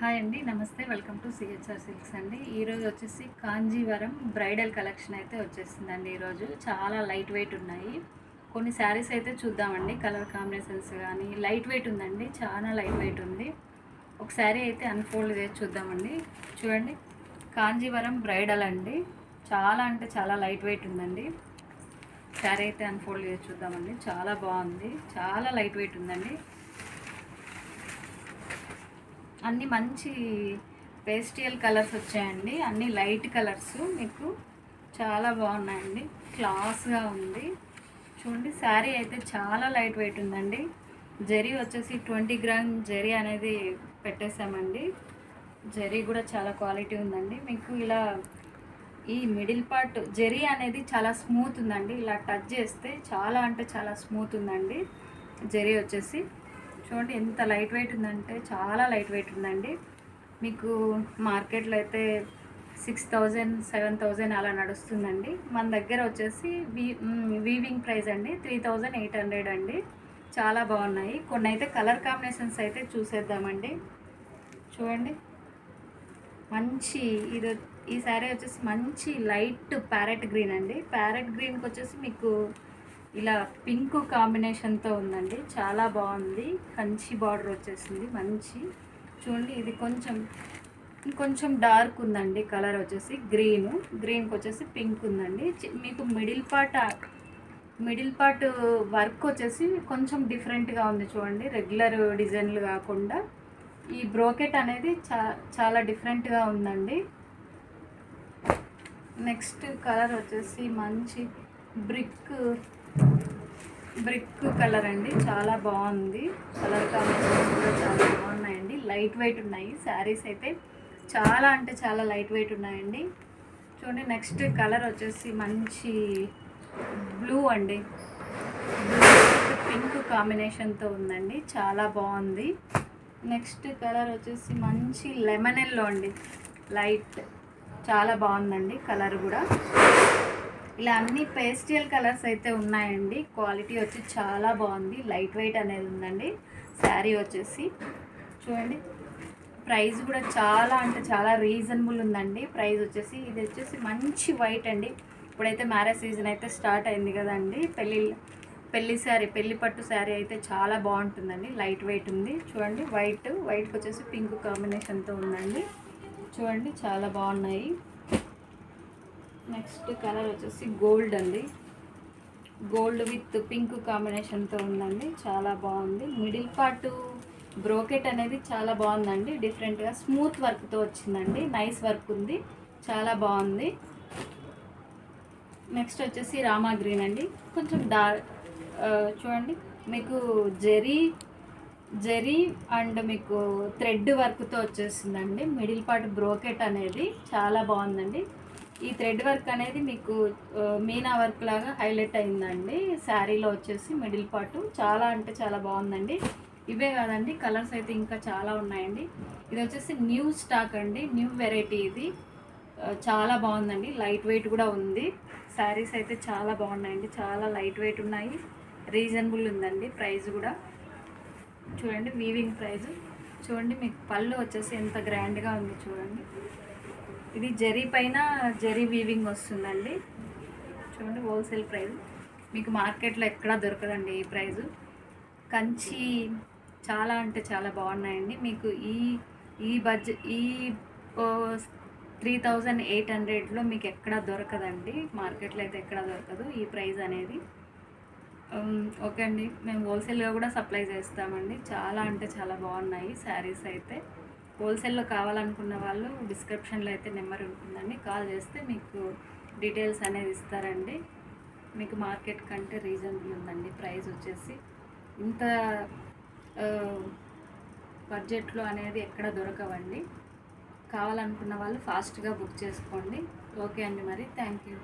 Hi అండి, నమస్తే. Welcome to CHR silks అండి. ఈరోజు వచ్చేసి కాంజీవరం బ్రైడల్ కలెక్షన్ అయితే వచ్చేసిందండి. ఈరోజు చాలా లైట్ వెయిట్ ఉన్నాయి. కొన్ని శారీస్ అయితే చూద్దామండి. కలర్ కాంబినేషన్స్ కానీ లైట్ వెయిట్ ఉందండి, చాలా లైట్ వెయిట్ ఉంది. ఒక శారీ అయితే అన్ఫోల్డ్ చేసి చూద్దామండి. చూడండి, కాంజీవరం బ్రైడల్ అండి. చాలా అంటే చాలా లైట్ వెయిట్ ఉందండి. శారీ అయితే అన్ఫోల్డ్ చేసి చూద్దామండి. చాలా బాగుంది, చాలా లైట్ వెయిట్ ఉందండి. అన్నీ మంచి పేస్టియల్ కలర్స్ వచ్చాయండి. అన్నీ లైట్ కలర్స్, మీకు చాలా బాగున్నాయండి. క్లాస్గా ఉంది. చూడండి, శారీ అయితే చాలా లైట్ వెయిట్ ఉందండి. జరీ వచ్చేసి 20 గ్రామ్ జరీ అనేది పెట్టేసామండి. జరీ కూడా చాలా క్వాలిటీ ఉందండి. మీకు ఇలా ఈ మిడిల్ పార్ట్ జరీ అనేది చాలా స్మూత్ ఉందండి. ఇలా టచ్ చేస్తే చాలా అంటే చాలా స్మూత్ ఉందండి. జరీ వచ్చేసి చూడండి ఎంత లైట్ వెయిట్ ఉందంటే చాలా లైట్ వెయిట్ ఉందండి. మీకు మార్కెట్లో అయితే 6,000 7,000 అలా నడుస్తుందండి. మన దగ్గర వచ్చేసి వీవింగ్ ప్రైస్ అండి 3,800 అండి. చాలా బాగున్నాయి. కొన్ని అయితే కలర్ కాంబినేషన్స్ అయితే చూసేద్దామండి. చూడండి, మంచి ఈ శారీ వచ్చేసి మంచి లైట్ ప్యారెట్ గ్రీన్ అండి. ప్యారెట్ గ్రీన్కి వచ్చేసి మీకు ఇలా పింక్ కాంబినేషన్తో ఉందండి. చాలా బాగుంది. కంచి బార్డర్ వచ్చేసింది మంచి. చూడండి, ఇది కొంచెం డార్క్ ఉందండి. కలర్ వచ్చేసి గ్రీన్కి వచ్చేసి పింక్ ఉందండి. మీకు మిడిల్ పార్ట్ వర్క్ వచ్చేసి కొంచెం డిఫరెంట్గా ఉంది. చూడండి, రెగ్యులర్ డిజైన్లు కాకుండా ఈ బ్రోకెట్ అనేది చాలా డిఫరెంట్గా ఉందండి. నెక్స్ట్ కలర్ వచ్చేసి మంచి బ్రిక్ కలర్ అండి. చాలా బాగుంది. కలర్ కాంబినేషన్స్ కూడా చాలా బాగున్నాయండి. లైట్ వెయిట్ ఉన్నాయి. శారీస్ అయితే చాలా అంటే చాలా లైట్ వెయిట్ ఉన్నాయండి. చూడండి, నెక్స్ట్ కలర్ వచ్చేసి మంచి బ్లూ అండి. బ్లూ పింక్ కాంబినేషన్తో ఉందండి. చాలా బాగుంది. నెక్స్ట్ కలర్ వచ్చేసి మంచి లెమన్ ఎల్లో అండి. లైట్ చాలా బాగుందండి కలర్ కూడా. ఇలా అన్ని పేస్టియల్ కలర్స్ అయితే ఉన్నాయండి. క్వాలిటీ వచ్చి చాలా బాగుంది. లైట్ వెయిట్ అనేది ఉందండి. శారీ వచ్చేసి చూడండి, ప్రైస్ కూడా చాలా అంటే చాలా రీజనబుల్ ఉందండి. ప్రైస్ వచ్చేసి ఇది వచ్చేసి మంచి వైట్ అండి. ఇప్పుడైతే మ్యారేజ్ సీజన్ అయితే స్టార్ట్ అయింది కదండి. పెళ్లి పట్టు శారీ అయితే చాలా బాగుంటుందండి. లైట్ వెయిట్ ఉంది. చూడండి, వైట్కి వచ్చేసి పింక్ కాంబినేషన్తో ఉందండి. చూడండి, చాలా బాగున్నాయి. నెక్స్ట్ కలర్ వచ్చేసి గోల్డ్ అండి. గోల్డ్ విత్ పింక్ కాంబినేషన్తో ఉందండి. చాలా బాగుంది. మిడిల్ పార్ట్ బ్రోకెట్ అనేది చాలా బాగుందండి. డిఫరెంట్గా స్మూత్ వర్క్తో వచ్చిందండి. నైస్ వర్క్ ఉంది. చాలా బాగుంది. నెక్స్ట్ వచ్చేసి రామా గ్రీన్ అండి. కొంచెం చూడండి, మీకు జరీ అండ్ మీకు థ్రెడ్ వర్క్తో వచ్చేసిందండి. మిడిల్ పార్ట్ బ్రోకెట్ అనేది చాలా బాగుందండి. ఈ థ్రెడ్ వర్క్ అనేది మీకు మీనా వర్క్ లాగా హైలైట్ అయిందండి. శారీలో వచ్చేసి మిడిల్ పార్ట్ చాలా అంటే చాలా బాగుందండి. ఇవే కాదండి, కలర్స్ అయితే ఇంకా చాలా ఉన్నాయండి. ఇది వచ్చేసి న్యూ స్టాక్ అండి, న్యూ వెరైటీ. ఇది చాలా బాగుందండి. లైట్ వెయిట్ కూడా ఉంది. శారీస్ అయితే చాలా బాగున్నాయండి. చాలా లైట్ వెయిట్ ఉన్నాయి. రీజనబుల్ ఉందండి ప్రైస్ కూడా. చూడండి, వీవింగ్ ప్రైస్ చూడండి. మీకు పళ్ళు వచ్చేసి ఎంత గ్రాండ్గా ఉంది చూడండి. ఇది జరీ పైన జరీ వీవింగ్ వస్తుందండి. చూడండి, హోల్సేల్ ప్రైస్. మీకు మార్కెట్లో ఎక్కడా దొరకదండి ఈ ప్రైజు. కంచి చాలా అంటే చాలా బాగున్నాయండి. మీకు ఈ బడ్జెట్ 3,800లో మీకు ఎక్కడా దొరకదండి. మార్కెట్లో అయితే ఎక్కడా దొరకదు ఈ ప్రైస్ అనేది. ఓకే అండి, మేము హోల్సేల్గా కూడా సప్లై చేస్తామండి. చాలా అంటే చాలా బాగున్నాయి శారీస్ అయితే. హోల్సేల్లో కావాలనుకున్న వాళ్ళు డిస్క్రిప్షన్లో అయితే నెంబర్ ఉంటుందండి. కాల్ చేస్తే మీకు డీటెయిల్స్ అనేది ఇస్తారండి. మీకు మార్కెట్ కంటే రీజనబుల్ ఉందండి ప్రైస్ వచ్చేసి. ఇంత బడ్జెట్లో అనేది ఎక్కడ దొరకవండి. కావాలనుకున్న వాళ్ళు ఫాస్ట్గా బుక్ చేసుకోండి. ఓకే అండి, మరి థ్యాంక్ యూ.